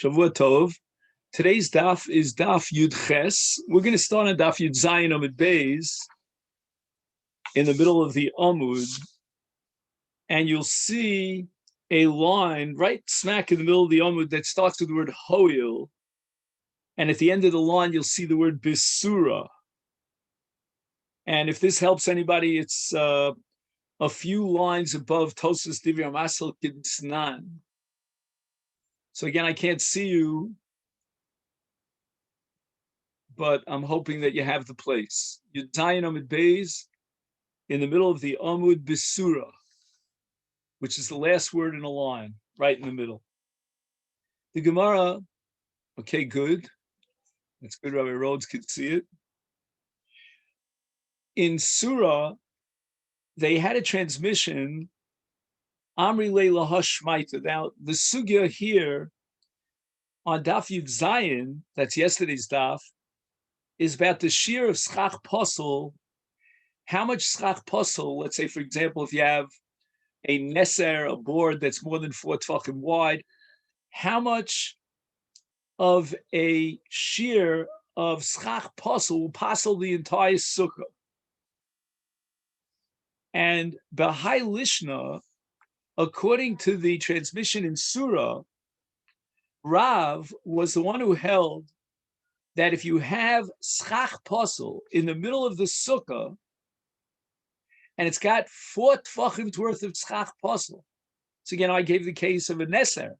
Shavua Tov. Today's daf is daf Yud Ches. We're going to start on daf Yud Zayin Amud Beis in the middle of the Amud, and you'll see a line right smack in the middle of the Amud that starts with the word Hoil, and at the end of the line you'll see the word Bisura. And if this helps anybody, it's a few lines above Tosas Divrei Masel Kidsnan. So again, I can't see you, but I'm hoping that you have the place. Yud Zayin Amud Beis in the middle of the Amud Bisura, which is the last word in a line, right in the middle. The Gemara, okay, good. That's good. Rabbi Rhodes could see it. In Surah, they had a transmission, Amri Leila Hashmaita. Now, the sugya here on Daf Yud Zayin, that's yesterday's daf, is about the shear of schach posel. How much schach posel, let's say, for example, if you have a neser, a board that's more than 4 tefachim wide, how much of a shear of schach posel will posel the entire sukkah? And Bahai Lishna, according to the transmission in Surah, Rav was the one who held that if you have schach posel in the middle of the sukkah, and it's got 4 tefachim's worth of schach posel. So again, I gave the case of a neser,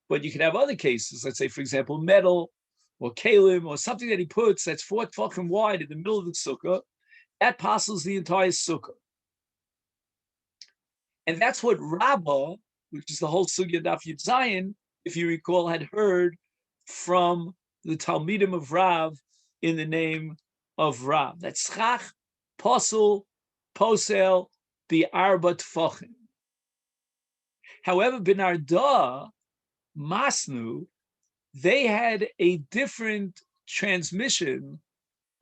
but you could have other cases. Let's say, for example, metal or kalim or something that he puts that's 4 tefachim wide in the middle of the sukkah. That posels the entire sukkah. And that's what Rabbah, which is the whole sugya daf Yud Zayin, if you recall, had heard from the Talmidim of Rav in the name of Rav. That's schach posel posel bi'arba tefachim. However, Benarda, Masnu, they had a different transmission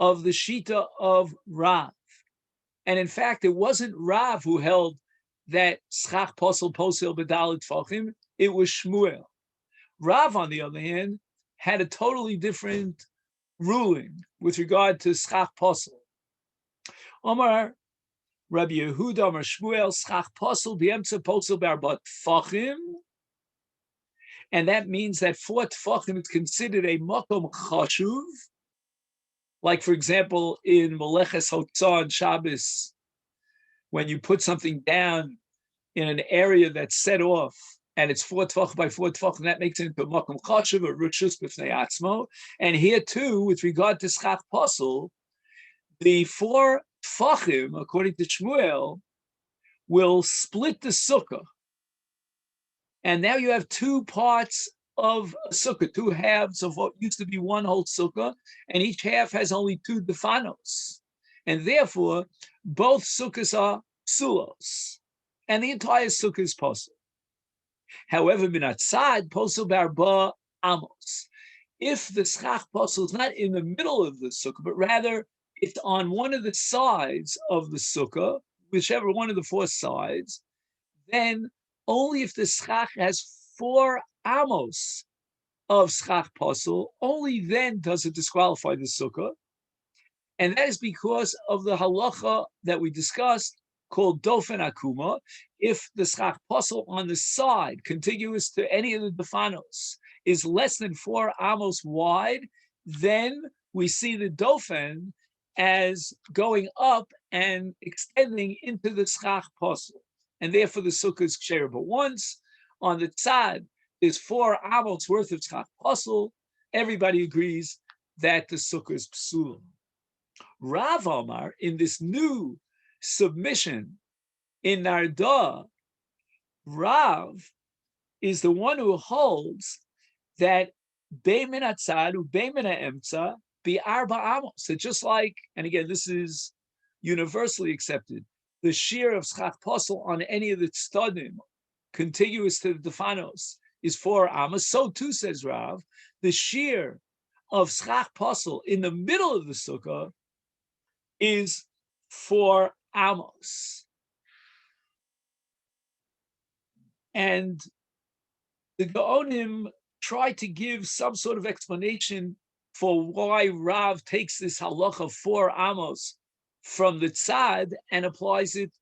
of the Shita of Rav. And in fact, it wasn't Rav who held that schach posel posel b'dalet tefachim, it was Shmuel. Rav, on the other hand, had a totally different ruling with regard to schach posel. Omar Rabbi Yehuda Amar Shmuel schach posel b'emtza posel b'arba tefachim, and that means that 4 tefachim is considered a makom chashuv. Like, for example, in Meleches Hotzah and Shabbos, when you put something down in an area that's set off, and it's 4 tefachim by 4 tefachim, that makes it into a makom chashuv, a rishus b'fnei atzmo. And here too, with regard to schach posel, the 4 tefachim, according to Shmuel, will split the sukkah. And now you have 2 parts of a sukkah, 2 halves of what used to be one whole sukkah, and each half has only 2 defanos. And therefore, both sukkahs are psulos, and the entire sukkah is posel. However, minatzad posel barba amos. If the schach posel is not in the middle of the sukkah, but rather it's on one of the sides of the sukkah, whichever one of the 4 sides, then only if the schach has 4 amos of schach posel, only then does it disqualify the sukkah. And that is because of the halacha that we discussed called dofen akuma. If the schach posel on the side, contiguous to any of the defanos, is less than 4 amos wide, then we see the dofen as going up and extending into the schach posel, and therefore the sukkah is ksher. But once on the tzad is 4 amos worth of schach posel, everybody agrees that the sukkah is psul. Rav Omar, in this new submission in Narda, Rav is the one who holds that beimin atzad u beimin ha'emtza bi'arba amos. So just like, and again, this is universally accepted, the shear of schach posel on any of the tzadim contiguous to the defanos is 4 amos. So too, says Rav, the shear of schach posel in the middle of the sukkah is 4 amos. And the Gaonim try to give some sort of explanation for why Rav takes this halacha of 4 amos from the tzad and applies it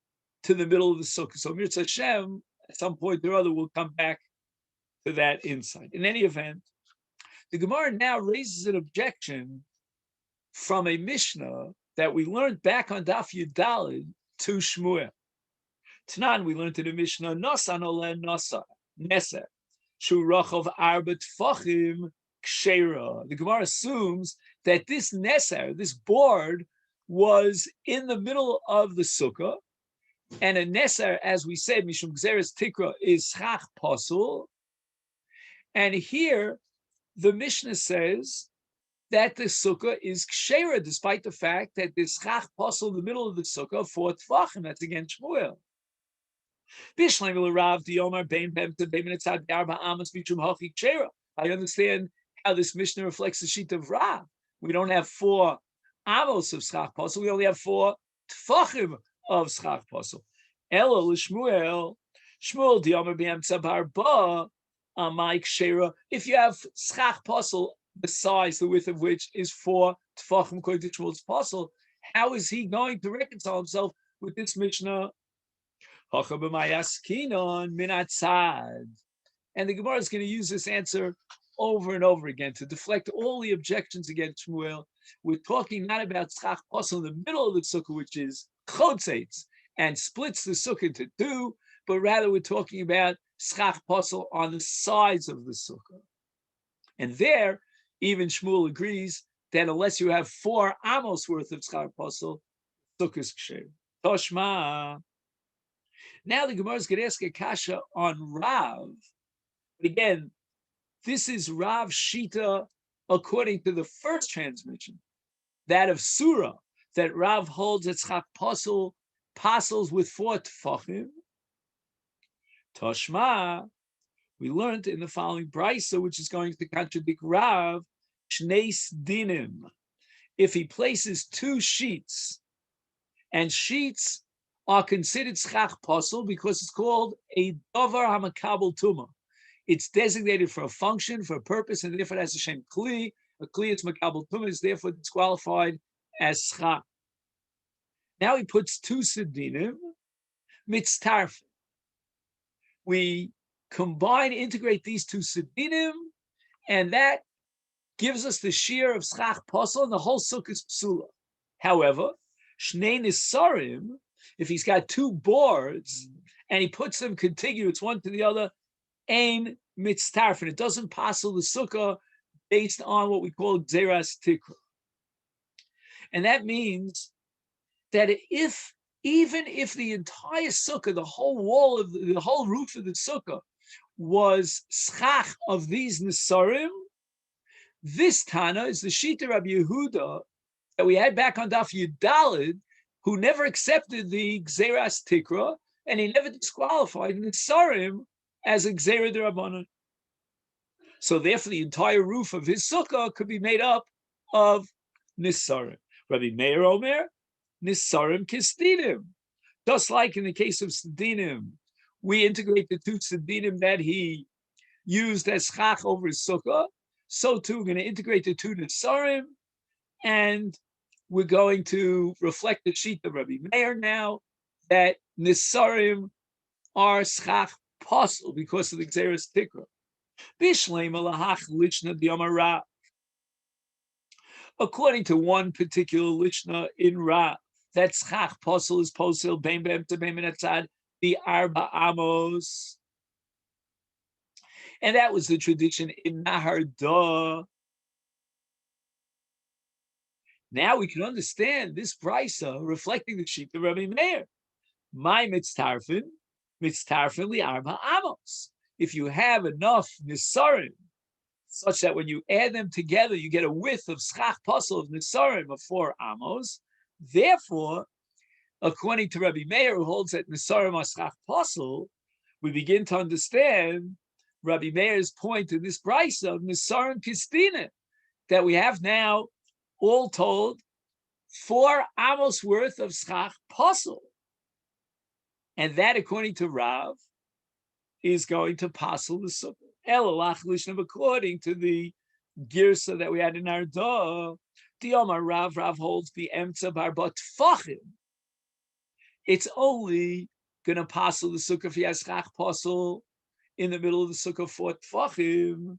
to the middle of the sukkah. So Mirza Hashem, at some point or other, will come back to that insight. In any event, the Gemara now raises an objection from a Mishnah that we learned back on Daf Yudalid to Shmuel. Tanan, we learned in the Mishnah, Nosan Ole Nosa, Neser, Shurachov Arba Tfachim Kshera. The Gemara assumes that this Neser, this board, was in the middle of the sukkah, and a Neser, as we said, Mishum Gzeres Tikra, is Schach Pasul. And here, the Mishnah says that the sukkah is kshera, despite the fact that there's Schach Pasul in the middle of the sukkah for Tfachim. That's against Shmuel. I understand how this Mishnah reflects the sheet of Rav. We don't have 4 amos of Schach Pasul, we only have 4 Tfachim of Schach Pasul. Elo l'Shmuel, Shmuel di'omer b'emtza barba amai kshera. If you have Schach Pasul, the size, the width of which is 4 Tfachim according to Shmuel's Pasul, how is he going to reconcile himself with this Mishnah? And the Gemara is going to use this answer over and over again to deflect all the objections against Shmuel. We're talking not about Schach Pasul in the middle of the sukkah, which is chotzeitz, and splits the sukkah into 2, but rather we're talking about Schach Pasul on the sides of the sukkah. And there, even Shmuel agrees that unless you have 4 amos worth of Schach Pasul, sukkah is ksher. Toshma. Now the Gemara is going to ask a kasha on Rav. But again, this is Rav Shita according to the first transmission, that of Surah, that Rav holds that Schach Pasul passes with 4 tefachim. Toshma, we learned in the following brisa, which is going to contradict Rav, shneis dinim. If he places 2 sheets, and sheets are considered Schach Pasul because it's called a davar hamakabel tuma. It's designated for a function, for a purpose, and therefore it has a shem kli. A kli, it's makabel tuma, is therefore disqualified as schach. Now he puts 2 sedinim, mitztarfim. We integrate these 2 sedinim, and that gives us the shear of schach pasul, and the whole sukkah is psula. However, shnei nisarim, if he's got 2 boards and he puts them contiguous one to the other, ein mitztarfin. It doesn't pasul the sukkah based on what we call gzeras tikra. And that means that even if the entire sukkah, the whole wall of the whole roof of the sukkah was schach of these nisarim, this Tana is the Shita Rabbi Yehuda that we had back on Daf Yudalid, who never accepted the Gzeras Tikra, and he never disqualified Nisarim as a Gzera D'Rabbanan. So therefore, the entire roof of his sukkah could be made up of Nisarim. Rabbi Meir Omer, Nisarim Kistinim. Just like in the case of Sedinim, we integrate the 2 Sedinim that he used as Schach over his sukkah. So too, we're going to integrate the 2 Nisarim, and we're going to reflect the sheet of Rabbi Meir now, that Nisarim are Schach Pasul because of the Gzeres Tikra. Bishleim alahach lichna diamara. According to one particular lichna in Ra, that Schach Pasul is Posil bein be'em to bein minatzad the Arba Amos. And that was the tradition in Nahar Da. Now we can understand this brisa reflecting the sheet of Rabbi Meir. My mitztarfin li Arba Amos. If you have enough nisarim, such that when you add them together, you get a width of schach pasul of nisarim of 4 amos. Therefore, according to Rabbi Meir, who holds that nisarim are schach pasul, we begin to understand Rabbi Meir's point in this brisa of nisarim kistina, that we have now, all told, 4 amos worth of schach pasul. And that, according to Rav, is going to pasul the sukkah. According to the girsa that we had in our dog, the Omar Rav holds the emtza barbat fachim. It's only going to passel the sukkah fiyaschach passel in the middle of the sukkah for tfachim.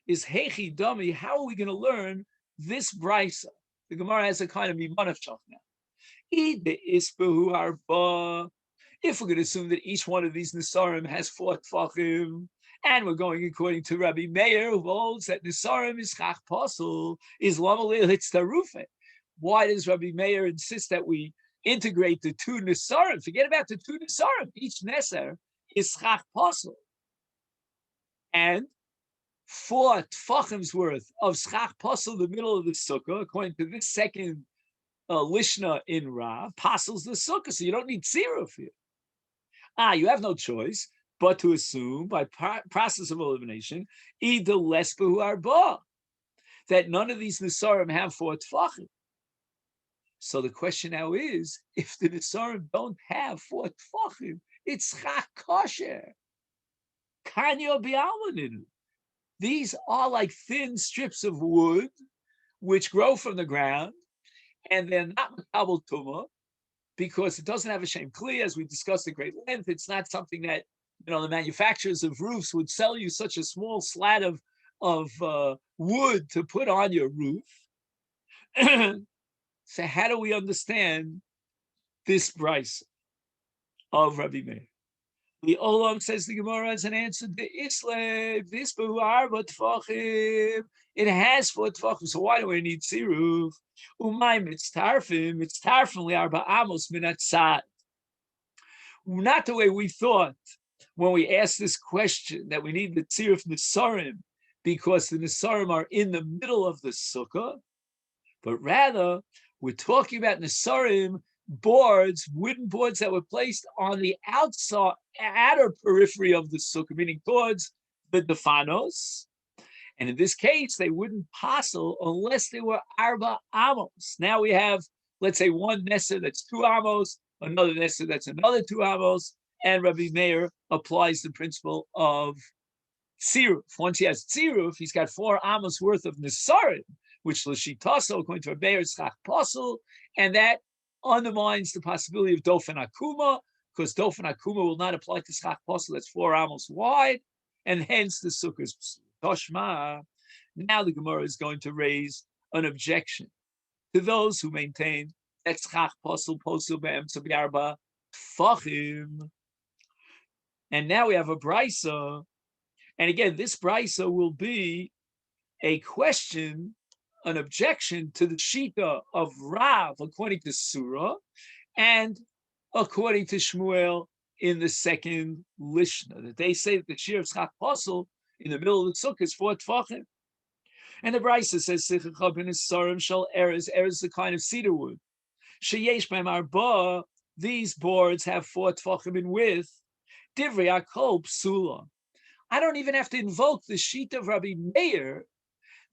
Is hechi dummy? How are we going to learn this brisa? The Gemara has a kind of mimanavchach now. If we're going to assume that each one of these Nisarim has 4 tfachim, and we're going according to Rabbi Meir, who holds that Nisarim is chach pasul, is lamalil it's tarufe. Why does Rabbi Meir insist that we integrate the 2 Nisarim? Forget about the 2 Nisarim. Each Neser is chach pasul. And 4 tfachim's worth of schach pasul in the middle of the sukkah, according to this second lishna in Rav, pasels the sukkah, so you don't need tziruf here. You have no choice but to assume by process of elimination, either lesbehu arba, that none of these nisarim have 4 tfachim. So the question now is, if the nisarim don't have 4 tfachim, it's chach kosher. Kanyo bi'almaninu. These are like thin strips of wood which grow from the ground, and they're not makabel tumah because it doesn't have a shem kli, as we discussed at great length. It's not something that the manufacturers of roofs would sell you such a small slat of wood to put on your roof. So how do we understand this brisa of Rabbi Meir? The Olam, says the Gemara, as an answer to Islam, this arba tfachim, it has 4 tfachim, so why do we need tziruf? Umay mitztarfim li'arba amos min hatzad. Not the way we thought when we asked this question, that we need the tziruf nisarim because the nisarim are in the middle of the sukkah, but rather we're talking about nisarim boards, wooden boards that were placed on the outer periphery of the sukkah, meaning towards the defanos. And in this case, they wouldn't passel unless they were arba amos. Now we have, let's say, one neser that's 2 amos, another neser that's another 2 amos, and Rabbi Meir applies the principle of tziruf. Once he has tziruf, he's got 4 amos worth of nesarim, which l'shitaso, according to Rabbi Meir, is chach pasul, and that undermines the possibility of dofen akuma, because dofen akuma will not apply to schach pasul that's 4 amos wide, and hence the sukkah is toshma. Now the Gemara is going to raise an objection to those who maintain that schach pasul be'emtza bi'arba tfachim. And now we have a brisa, and again, this brisa will be a question, an objection to the shita of Rav according to Surah and according to Shmuel in the second Lishna, that they say that the shir of schach pasul in the middle of the sukkah is 4 tfachim. And the Brisa says, Sichacha ben Isarim shel erez. Erez is a kind of cedar wood. Sheyesh beim arba, these boards have 4 tfachim in width. Divrei akol psula. I don't even have to invoke the sheet of Rabbi Meir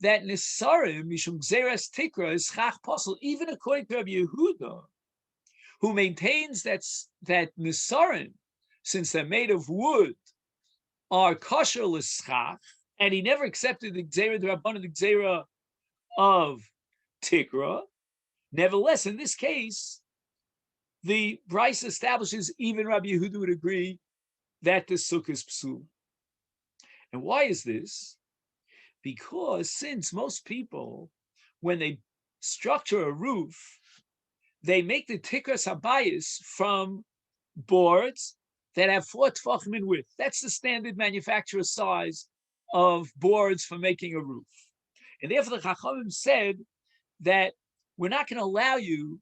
that Nisarim, Mishum Gzeras Tikra, is Chach Pasul, even according to Rabbi Yehuda, who maintains that Nisarim, since they're made of wood, are kosher l'schach, and he never accepted the Gzera, the Rabbanan, the Gzera of Tikra. Nevertheless, in this case, the Bryce establishes even Rabbi Yehuda would agree that the sukkah is psul. And why is this? Because since most people, when they structure a roof, they make the tikras habayis from boards that have 4 tefachim in width. That's the standard manufacturer size of boards for making a roof. And therefore the Chachamim said that we're not going to allow you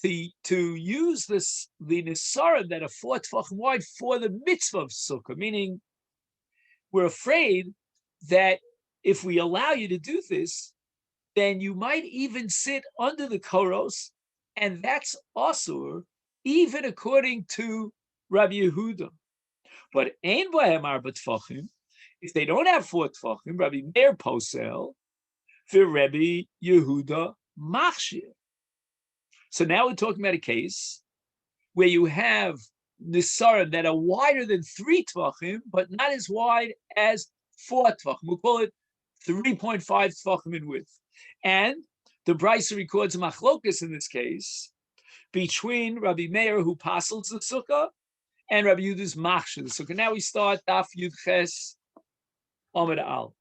to use the nisarim that are 4 tefachim wide for the mitzvah of sukkah, meaning we're afraid that if we allow you to do this, then you might even sit under the koros, and that's asur, even according to Rabbi Yehuda. But ein bohem arba tefachim, if they don't have 4 tefachim, Rabbi Meir posel, for Rabbi Yehuda machshir. So now we're talking about a case where you have nisarim that are wider than 3 tvachim, but not as wide as 4 tvachim. We'll call it 3.5 tvachim in width. And the Brisa records a machlokus in this case between Rabbi Meir, who pasels the sukkah, and Rabbi Yehuda's machshir the sukkah. Now we start Daf Yud Ches Amud Al.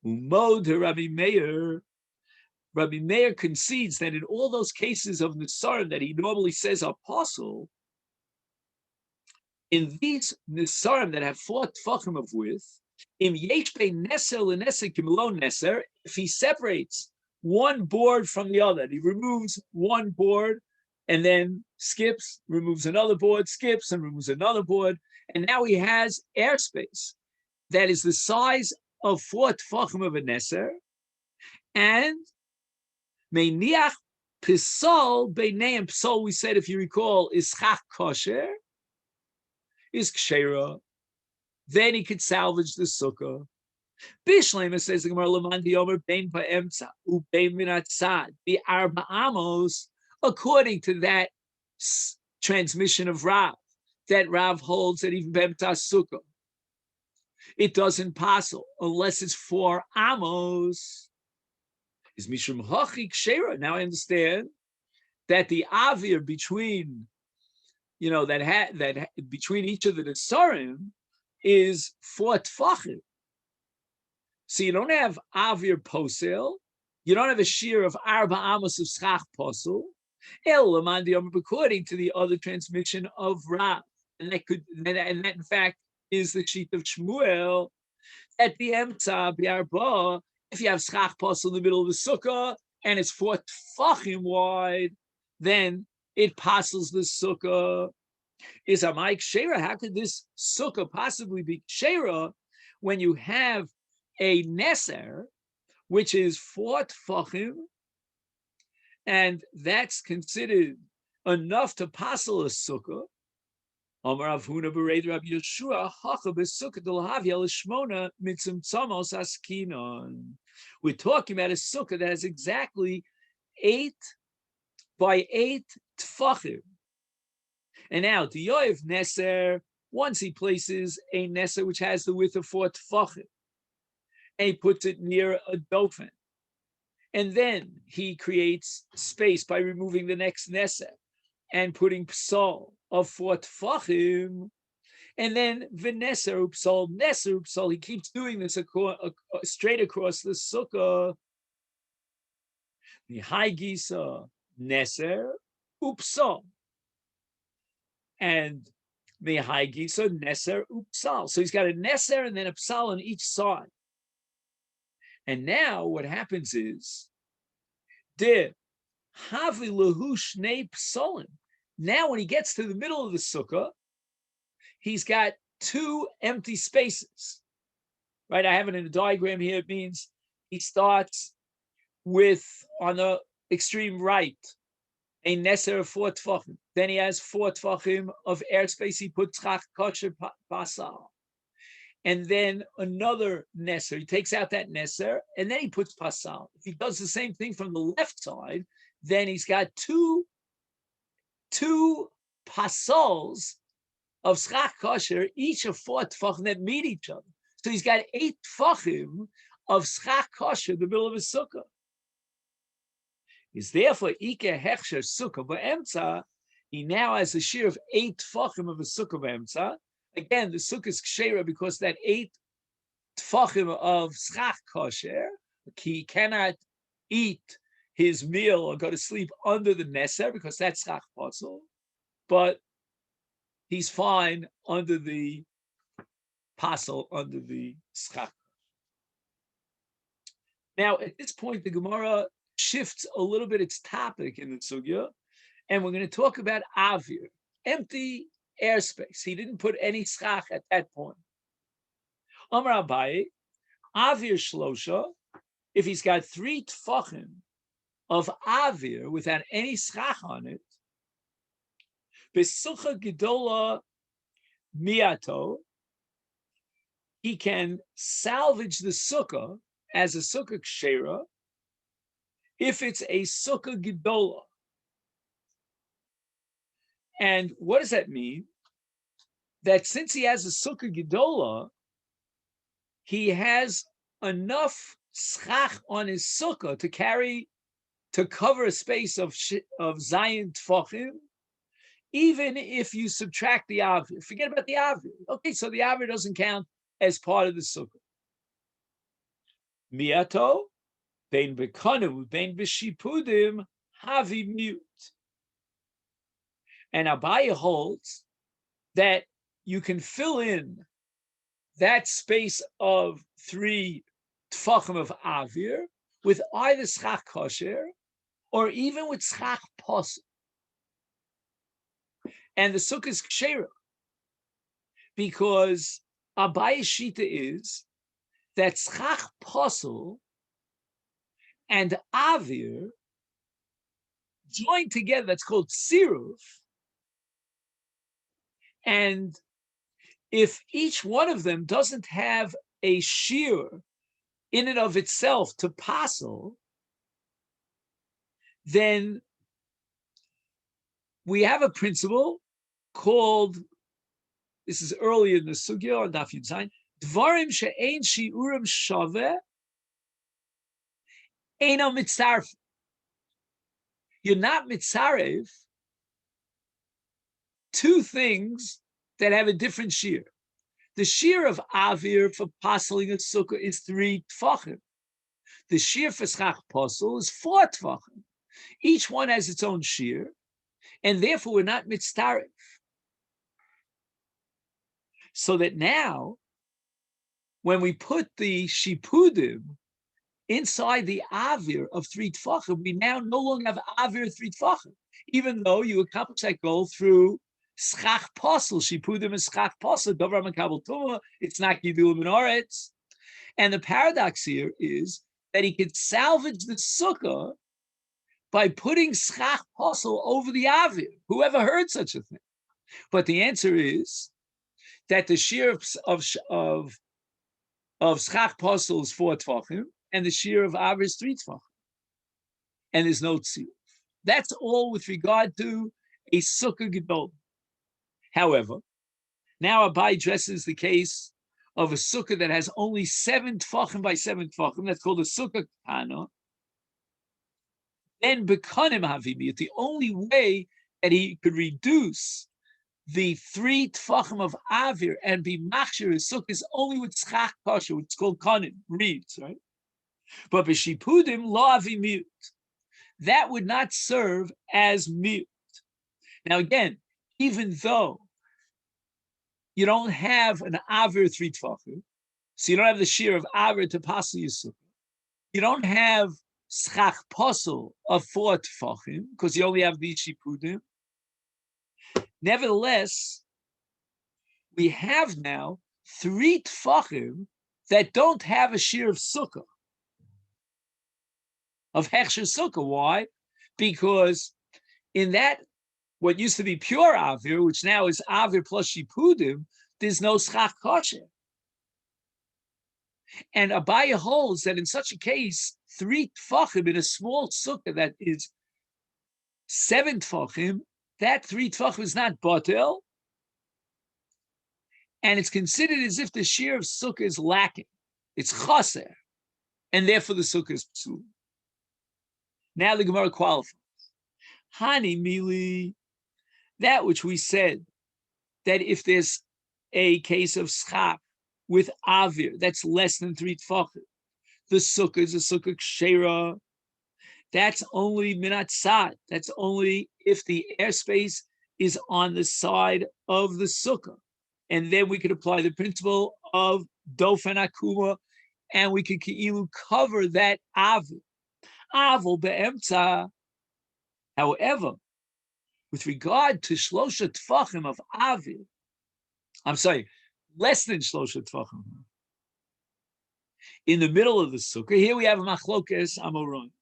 Umod Rabbi Meir. Rabbi Meir concedes that in all those cases of nisarim that he normally says are apostle, in these nisarim that have 4 tfachim of width, im yesh bein neser leneser kimlo neser, if he separates one board from the other, he removes one board and then skips, removes another board, skips and removes another board, and now he has airspace that is the size of 4 tfachim of a neser, and meiniach pisol beineim. Pisol, we said, if you recall, is chach kosher, is kshera. Then he could salvage the sukkah. Bishlema, says the Gemara, Laman Diomer bein ba'emtza ubein min hatzad the arba amos, according to that transmission of Rav, that Rav holds that even b'emtza sukkah, it doesn't passel unless it's 4 amos. Is mishum hachi kshera. Now I understand that the avir between, that between each of the nesarim is 4 tfachim. So you don't have avir posel, you don't have a shear of arba amos of schach posel, according to the other transmission of Rav, and that in fact is the sheet of Shmuel, at the emtza bi'arba. If you have schach posel in the middle of the sukkah and it's 4 tfachim wide, then it passes the sukkah. Is a Mike Shera? How could this sukkah possibly be Shera when you have a neser, which is 4 tfachim, and that's considered enough to passel a sukkah? Amar Rav Huna b'Reid Rabbi Yeshua hacha b'sukkah d'lahavya l'shmona mitzum tzamos askinon. We're talking about a sukkah that has exactly 8 by 8 tfachim. And now, the Yoav Neser, once he places a Neser which has the width of 4 tfachim, and he puts it near a dofen, and then he creates space by removing the next Neser and putting psal of 4 tfachim, and then v'neser upsal, neser upsal, he keeps doing this straight across the sukkah. The high gisa neser upsal, and the high gisa neser upsal. So he's got a neser and then a psal on each side. And now what happens is the havi lahu shnei psalim. Now when he gets to the middle of the sukkah, he's got 2 empty spaces, right? I have it in a diagram here. It means he starts with, on the extreme right, a neser of 4 tfachim. Then he has 4 tfachim of airspace. He puts chach kosher pasal. And then another neser. He takes out that neser, and then he puts pasal. If he does the same thing from the left side, then he's got two pasals of schach kosher, each of 4 tfachim that meet each other. So he's got 8 tfachim of schach kosher in the middle of his sukkah. Is therefore ike hechsher sukkah b'emtza. He now has a shear of 8 tfachim of a sukkah b'emtza. Again, the sukkah is kshera because that 8 tfachim of schach kosher, he cannot eat his meal or go to sleep under the neser because that's schach posel, but he's fine under the pasel, under the schach. Now, at this point, the Gemara shifts a little bit its topic in the sugya, and we're going to talk about avir, empty airspace. He didn't put any schach at that point. Amar Abaye, avir shlosha, if he's got 3 tfachim of avir without any schach on it, besukha gedola miato, he can salvage the sukkah as a sukkah kshera if it's a sukkah gedola. And what does that mean? That since he has a sukkah gedola, he has enough schach on his sukkah to cover a space of Zion Tfachim, even if you subtract the Avir. Forget about the Avir. Okay, so the Avir doesn't count as part of the sukkah. Miato, bein bekonim, bein beshipudim, havi mute. And Abaye holds that you can fill in that space of 3 tfachim of Avir with either schach kosher or even with schach posel. And the sukkah is kshera, because Abaye's shita is that schach posel and Avir joined together, that's called siruf. And if each one of them doesn't have a shear in and of itself to posel, then we have a principle called, this is early in the sugya on Daf Yud Zayin, Dvarim she'ein shi'urim shaveh eino mitzaref. You're not mitzarev 2 things that have a different shear. The shear of Avir for posseling a sukkah is 3 tfachim. The shear for schach posel is 4 tfachim. Each one has its own shear, and therefore we're not mitzaref. So that now, when we put the shipudim inside the Avir of 3 tfachim, we now no longer have Avir 3 tfachim, even though you accomplish that goal through schach posel. Shipudim is schach posel, davar makabel tumah, it's not gidulim in oretz. And the paradox here is that he could salvage the sukkah by putting schach posel over the Avir. Whoever heard such a thing? But the answer is that the shear of schach posel is 4 tfachim, and the shear of Avir is 3 tfachim. And there's no tziyuf. That's all with regard to a sukkah gedol. However, now Abai addresses the case of a sukkah that has only 7 tfachim by 7 tfachim. That's called a sukkah kana. Then bekonim havimiyut. The only way that he could reduce the 3 tfachim of Avir and be machshir his sukkah is only with schach kosher, which is called kanim, reeds, right? But b'shipudim lo avimiyut. That would not serve as mute. Now again, even though you don't have an Avir 3 tfachim, so you don't have the shear of Avir to passel your sukkah, you don't have schach posel of 4 tfachim, because you only have these shipudim. Nevertheless, we have now 3 tfachim that don't have a shear of sukkah, of hechsher sukkah. Why? Because in that, what used to be pure Avir, which now is Avir plus shipudim, there's no schach kosher. And Abaye holds that in such a case, 3 tfachim in a small sukkah that is 7 tfachim, that 3 tfachim is not batel, and it's considered as if the shear of sukkah is lacking. It's chaser, and therefore the sukkah is psul. Now the Gemara qualifies. Hani mili, that which we said, that if there's a case of schach with Avir that's less than 3 tfachim, the sukkah is a sukkah kshera. That's only minat sad. That's only if the airspace is on the side of the sukkah. And then we could apply the principle of dofen akuma, and we could keilu cover that Avir. Avil be'emtza. However, with regard to shlosha tfachim of Avir, I'm sorry, less than shlosha tfachim, in the middle of the sukkah, here we have a machlokes amoron.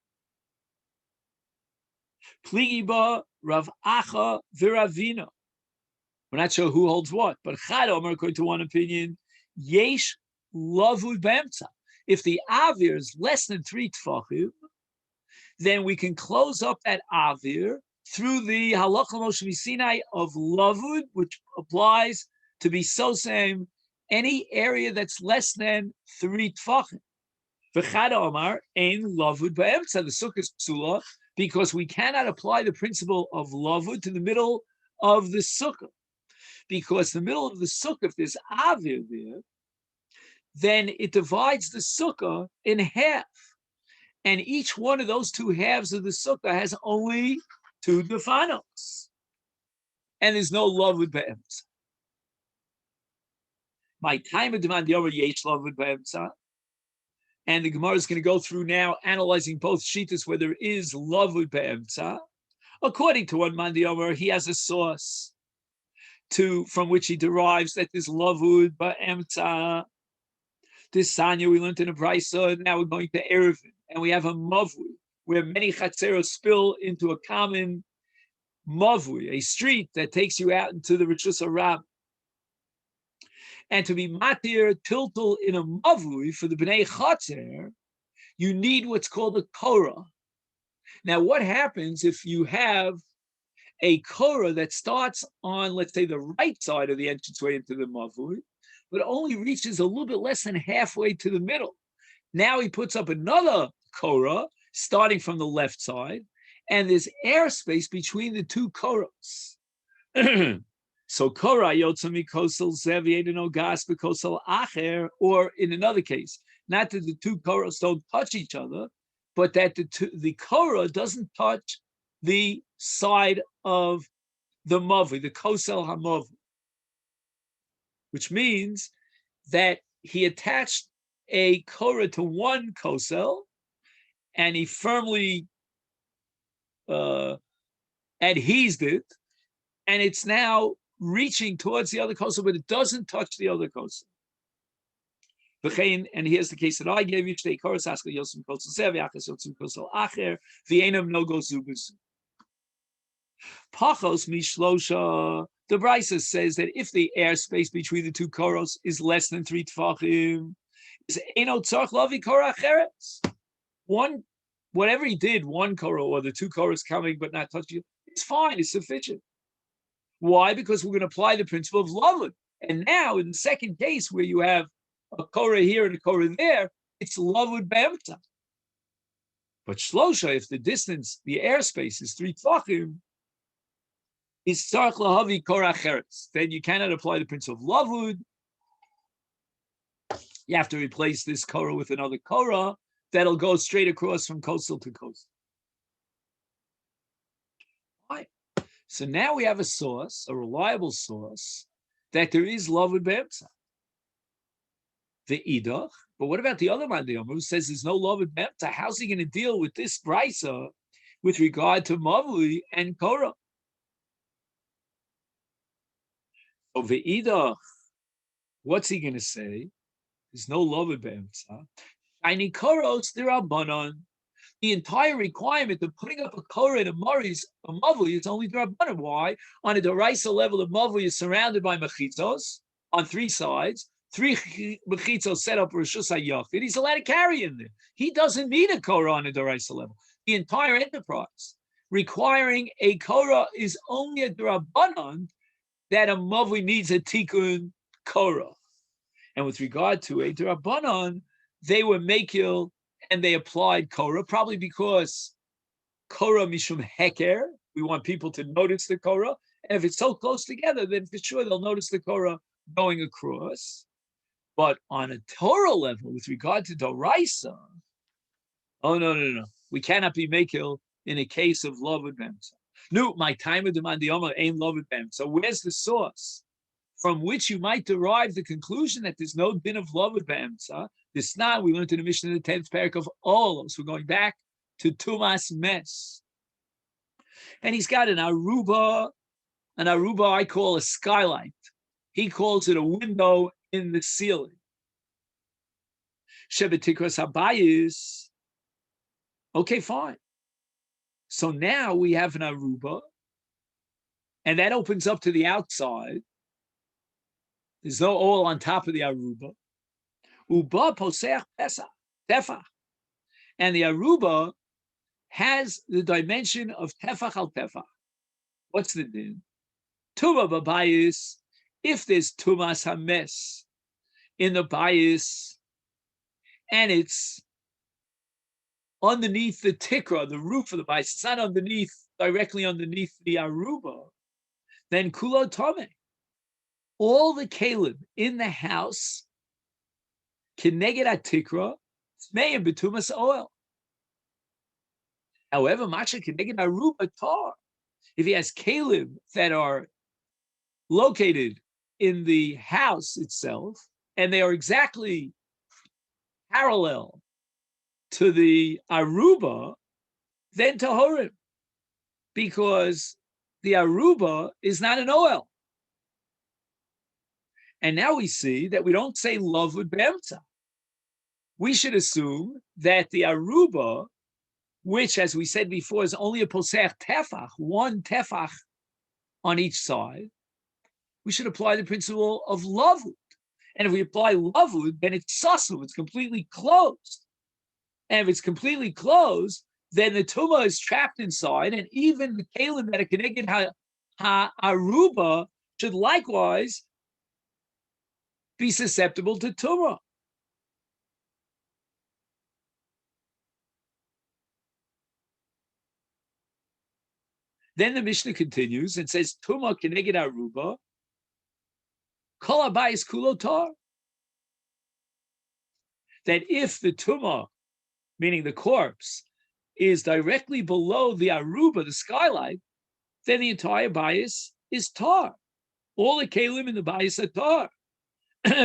Pligiba Rav Acha v'Ravina. We're not sure who holds what, but Chad Omer, according to one opinion, yesh lavud be'emtza. If the Avir is less than 3 tfachim, then we can close up that Avir through the Halacha Moshe Sinai of Lavud, which applies to be so same any area that's less than 3 tfachim. V'chad Omar ein Lavud ba'emtza. The sukkah is psula because we cannot apply the principle of Lavud to the middle of the sukkah. Because the middle of the sukkah, if there's avir there, then it divides the sukkah in half. And each one of those 2 halves of the sukkah has only 2 defanos. And there's no Lavud ba'emtza. My time of demand the over yesh Lavud ba'emtza. And the Gemara is going to go through now analyzing both shitas where there is Lavud ba'emtza. According to one man the Omer, he has a source from which he derives that there's Lavud ba'emtza. This Sanya we learned in a Brisa. Now we're going to Erevin, and we have a Mavui where many chatzeros spill into a common Mavui, a street that takes you out into the Rishus Harab. And to be matir tiltul in a Mavui for the Bnei Chatzer, you need what's called a Korah. Now, what happens if you have a Korah that starts on, let's say, the right side of the entranceway into the Mavui, but only reaches a little bit less than halfway to the middle? Now he puts up another Korah, starting from the left side, and there's airspace between the 2 Korahs. So Korah yotzami kosel zeviedin ogas bekosel acher, or in another case, not that the 2 Korahs don't touch each other, but that the Korah doesn't touch the side of the Mavi, the kosel hamavi, which means that he attached a Korah to one kosel, and he firmly adhesed it, and it's now reaching towards the other kosel, but it doesn't touch the other kosel. And here's the case that I gave you: Shtei Koros Haskell Yosem Kosel Zev Yachas Yosem Kosel Acher V'Einam No Go Zubus. Pachos Mishlosha. The Brisa says that if the airspace between the 2 koros is less than 3 tfachim, is Eino Tzarch Lavi Korah Acheres. One, whatever he did, 1 korah or the 2 koros coming but not touching, it's fine, it's sufficient. Why? Because we're going to apply the principle of Lavud. And now, in the second case, where you have a korah here and a korah there, it's Lavud b'emtza. But Shlosha, if the distance, the airspace is 3 tfachim, is tzarch lahavi korah acheres. Then you cannot apply the principle of Lavud. You have to replace this korah with another korah that'll go straight across from coastal to coastal. Right. So now we have a source, a reliable source, that there is Lavud b'emtza. The idach. But what about the other man, who says there's no Lavud b'emtza? How's he going to deal with this brisa with regard to Mavui and Korah? So the idach, what's he going to say? There's no Lavud b'emtza. Shiny koros d'Rabbanan. The entire requirement of putting up a korah in a mavui is only d'Rabbanan. Why? On a deraisa level, the mavui is surrounded by mechitzos on 3 sides. 3 mechitzos set up rishus hayachid. He's allowed to carry in there. He doesn't need a korah on a deraisa level. The entire enterprise requiring a korah is only a d'Rabbanan that a mavui needs a tikkun korah. And with regard to a d'Rabbanan, they were mekil and they applied korah, probably because korah mishum heker. We want people to notice the korah. And if it's so close together, then for sure they'll notice the korah going across. But on a Torah level, with regard to Doraisa, oh, no. We cannot be mekil in a case of Lavud b'emtza. No, my time of demand the Omer ain't Lavud b'emtza. So where's the source from which you might derive the conclusion that there's no din of Lavud b'emtza? This now we learned in the Mishnah in the 10th parak of Olos. We're going back to Tumas Mes. And he's got an aruba I call a skylight. He calls it a window in the ceiling. Shebetikras habayis. Okay, fine. So now we have an aruba, and that opens up to the outside. There's no oil on top of the aruba. Uba poseach tefach. And the aruba has the dimension of tefach al tefach. What's the din? Tuma b'bayis, if there's tumas hames in the bayis and it's underneath the tikra, the roof of the bayis, it's not underneath, directly underneath the aruba, then kulo tome. All the kalim in the house kineged atikra, tmeim betumas oil. However, macha kineged aruba tar. If he has kalim that are located in the house itself, and they are exactly parallel to the aruba, then tahorim, because the aruba is not an oil. And now we see that we don't say lavud be'emtza. We should assume that the aruba, which, as we said before, is only a posech tefach, one tefach on each side, we should apply the principle of lavud. And if we apply lavud, then it's sasu, it's completely closed. And if it's completely closed, then the tumah is trapped inside, and even the kalim that are connected aruba should likewise be susceptible to tumah. Then the Mishnah continues and says, Tumah keneged aruba, kol habayis kulo tar. That if the tumah, meaning the corpse, is directly below the aruba, the skylight, then the entire bayis is tar. All the kalim in the bayis are tar.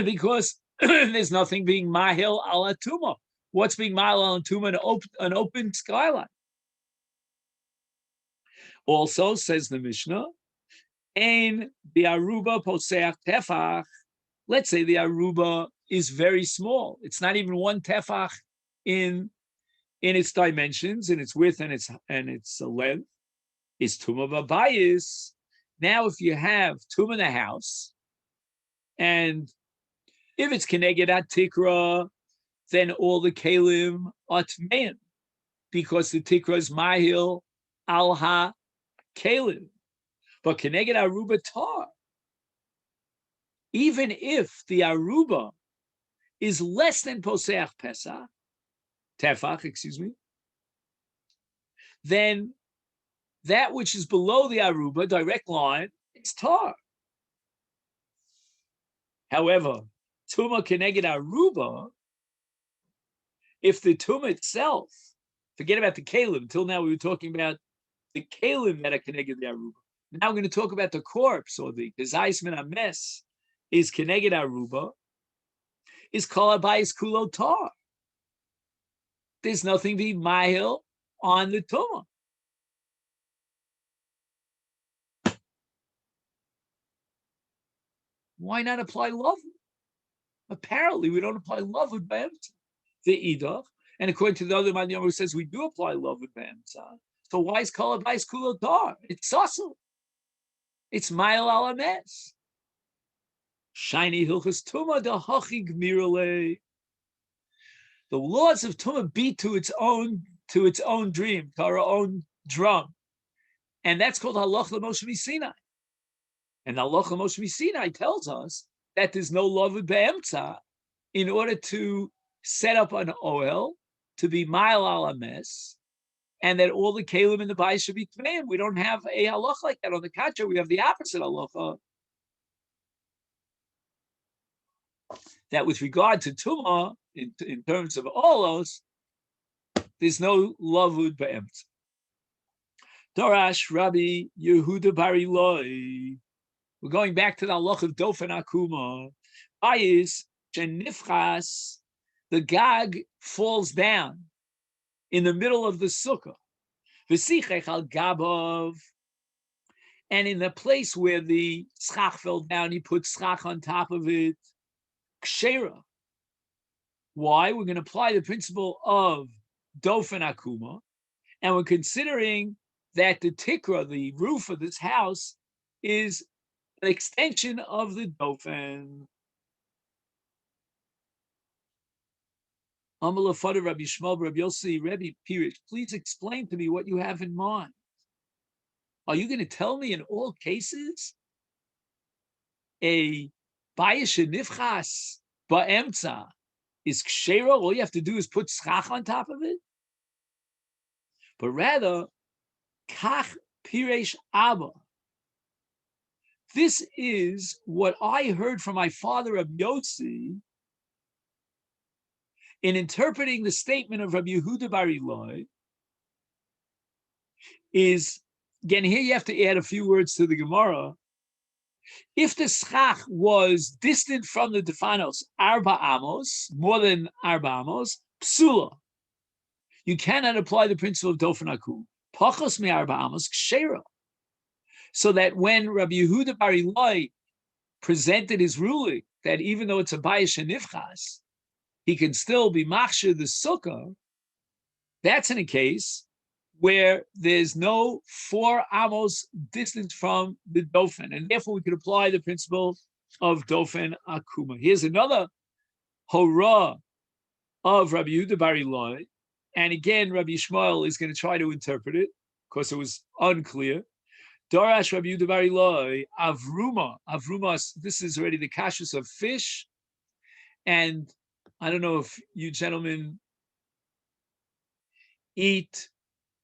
Because there's nothing being mahil ala tumah. What's being mahil ala tumah? An open skylight. Also, says the Mishnah, ein the aruba poseach tefach. Let's say the aruba is very small. It's not even one tefach in its dimensions, in its width and its length. Is tumah babayis. Now, if you have tumah in the house, and if it's keneged tikra, then all the kalim are tmeim, because the tikra is mahil al ha kalim. But keneged aruba tar, even if the aruba is less than poseach pesach, tefach, then that which is below the aruba, direct line, is tar. However, tumah keneged aruba, if the tumah itself, forget about the kalim. Until now, we were talking about the kalim that are keneged the aruba. Now we're going to talk about the corpse, or the zayis min hames is keneged aruba, is kol habayis kulo tar. There's nothing be mahil on the tumah. Why not apply love? Apparently, we don't apply love with b'emtza. The idach, and according to the other man who says we do apply love with b'emtza. So why is kol habayis kulo tar? It's sasu. It's ma'il al hames. Shiny hilchas tumah dahachi gmirale. The laws of tumah beat to its own dream, to our own drum, and that's called halach l'Moshe Sinai. And halach l'Moshe Sinai tells us that there's no love with be'emtza in order to set up an oil to be ma'il al hames, and that all the kalim in the bayis should be tmeim. We don't have a halach like that. On the contrary, we have the opposite halacha, that with regard to tumah, in terms of olos, there's no lavud be'emtza. Dorash Rabbi Yehuda Bar Ilai. We're going back to the halacha of dofen akuma. Bayis shenifchas, the gag falls down in the middle of the sukkah. V'sichech al gabav, and in the place where the schach fell down, he put schach on top of it. Kshera. Why? We're going to apply the principle of dofen akuma, and we're considering that the tikra, the roof of this house, is an extension of the dofen. Amalafada Rabbi Shmuel, Rabbi Yossi, Rabbi Pirish, please explain to me what you have in mind. Are you going to tell me in all cases a bayis nifchas ba'emtza is kshera? All you have to do is put schach on top of it? But rather, kach piresh abba. This is what I heard from my father Rabbi Yossi in interpreting the statement of Rabbi Yehuda Bar Ilai. Is, again, here you have to add a few words to the Gemara. If the schach was distant from the defanos, arba amos, more than arba amos, psula. You cannot apply the principle of dofen akum. Pachos me arba amos, kshera. So that when Rabbi Yehuda Bar Ilai presented his ruling that even though it's a bayis nifchas, he can still be machshir the sukkah, that's in a case where there's no 4 amos distance from the dofen, and therefore we could apply the principle of dofen akuma. Here's another hora of Rabbi Yehuda Bar Ilai, and again Rabbi Yishmael is going to try to interpret it because it was unclear. Darash Rabbi Yehuda Bar Ilai avruma. This is already the kashrus of fish, and I don't know if you gentlemen eat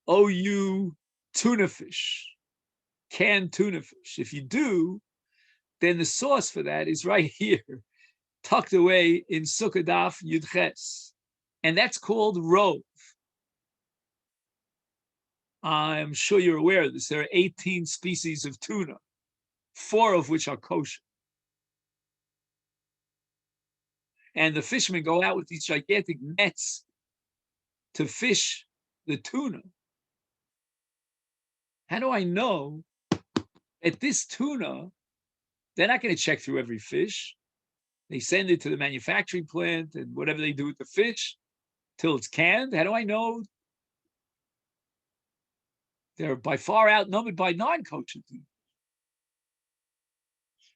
OU tuna fish, canned tuna fish. If you do, then the sauce for that is right here, tucked away in Sukka Daf Yudches. And that's called rove. I'm sure you're aware of this. There are 18 species of tuna, 4 of which are kosher. And the fishermen go out with these gigantic nets to fish the tuna. How do I know that this tuna, they're not going to check through every fish. They send it to the manufacturing plant and whatever they do with the fish till it's canned. How do I know? They're by far outnumbered by non-kosher tuna.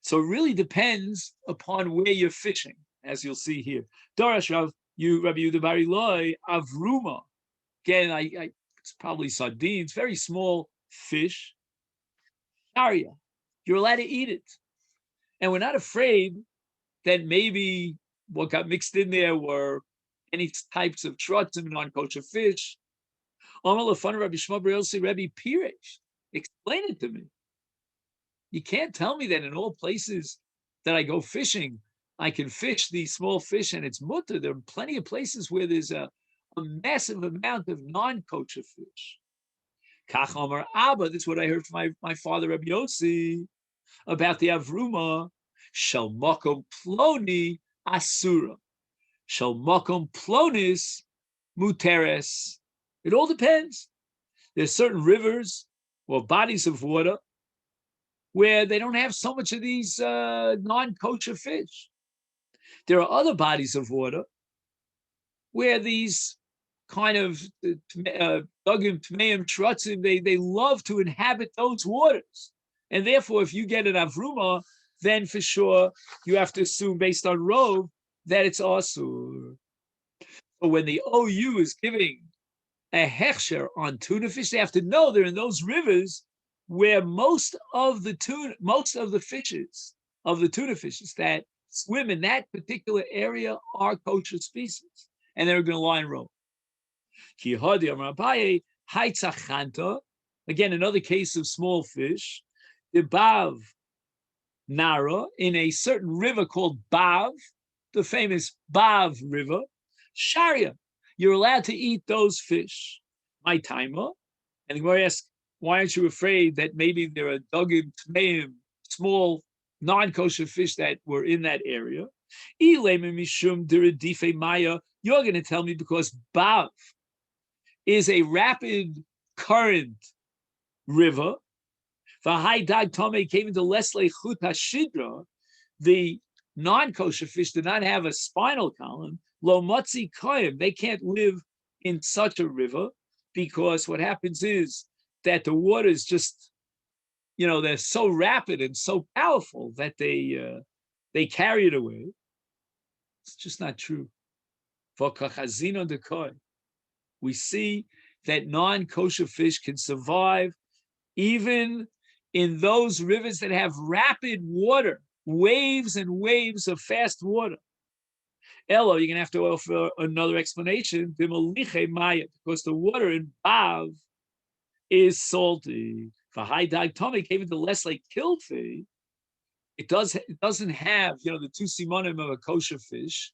So it really depends upon where you're fishing, as you'll see here. Darash Rabbi Yehuda Bar Ilai avruma. Again, it's probably sardines, very small fish. Sharia, you're allowed to eat it. And we're not afraid that maybe what got mixed in there were any types of trutzim and non-kosher fish. Rebbe Piresh, explain it to me. You can't tell me that in all places that I go fishing, I can fish these small fish and it's mutter. There are plenty of places where there's a massive amount of non-kosher fish. Kach Amar Abba, this is what I heard from my father Rabbi Yossi about the Avruma. Shel Makom Ploni Asura. Shel Makom Plonis Muteres. It all depends. There's certain rivers or bodies of water where they don't have so much of these non-kosher fish. There are other bodies of water where these kind of dugim, tmeim, trutzim, they love to inhabit those waters. And therefore, if you get an avruma, then for sure you have to assume based on rove that it's asur. But when the OU is giving a hechsher on tuna fish, they have to know they're in those rivers where most of the fishes, of the tuna fishes that swim in that particular area are kosher species, and they're going to lie in row. Again, another case of small fish. The Bav Nara in a certain river called Bav, the famous Bav River, Sharia. You're allowed to eat those fish. My timer. And we ask, why aren't you afraid that maybe there are dugim, tmeim, small non-kosher fish that were in that area? You're going to tell me because Bav is a rapid current river. Came into Leslie Chut Hashidra. The non-kosher fish did not have a spinal column. Lo Motzi Koyim. They can't live in such a river because what happens is that the water is just, they're so rapid and so powerful that they carry it away. It's just not true. For Kachazino de Koy, we see that non-kosher fish can survive even in those rivers that have rapid water, waves and waves of fast water. Elo, you're going to have to offer another explanation, because the water in Bav is salty. For high dag tummy, even the less like kilfi, it doesn't have, the two simonim of a kosher fish.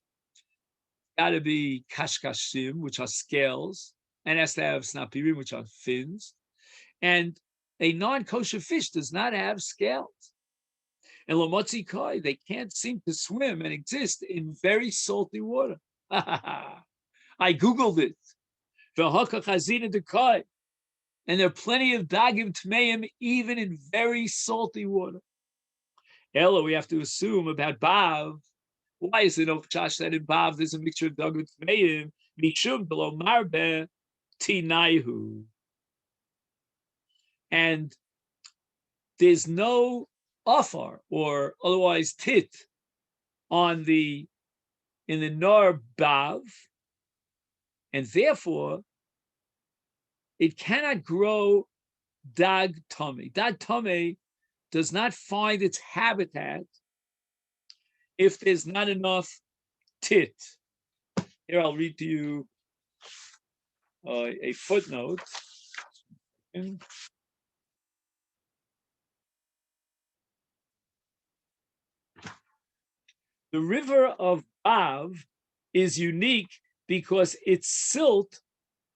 Got to be kashkashim, which are scales, and has to have snapirim, which are fins. And a non-kosher fish does not have scales. And lomotzi koi, they can't seem to swim and exist in very salty water. I Googled it. And there are plenty of dagim tmeim even in very salty water. Ella, we have to assume about Bav. Why is it of Chash that in Bav there's a mixture of dagim tmeim? Mishum below marbe tinaihu. And there's no afar or otherwise tit in the Nar Bav, and therefore it cannot grow dag tummy. Dag tummy does not find its habitat if there's not enough tit. Here I'll read to you a footnote. The river of Bav is unique because its silt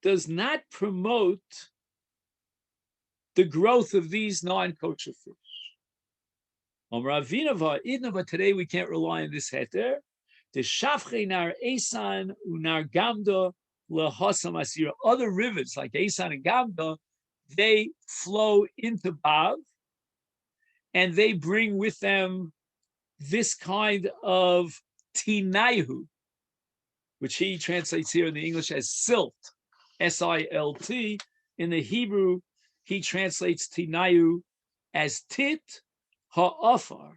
does not promote the growth of these non-kosher fish. But today we can't rely on this heter. The shafche nar esan unar gamda lehasam asira. Other rivers like Esan and Gamda, they flow into Bav, and they bring with them this kind of tinaihu, which he translates here in the English as silt, S-I-L-T. In the Hebrew, he translates tinaihu as tit ha'afar.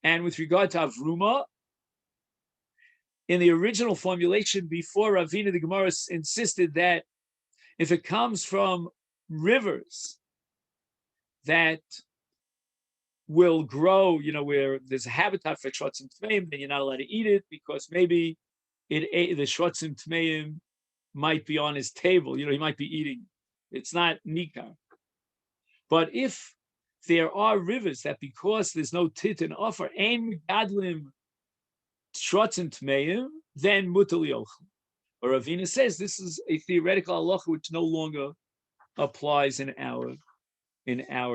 And with regard to Avruma, in the original formulation before Ravina, the Gemara insisted that if it comes from rivers that will grow, where there's a habitat for shrotzim tmeim, then you're not allowed to eat it because maybe the shrotzim tmeim might be on his table. He might be eating. It's not nikar. But if there are rivers that because there's no tit and offer, ein megadlim shrotzim tmeim, then mutal yolchim. But Ravina says this is a theoretical halacha which no longer applies in our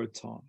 time.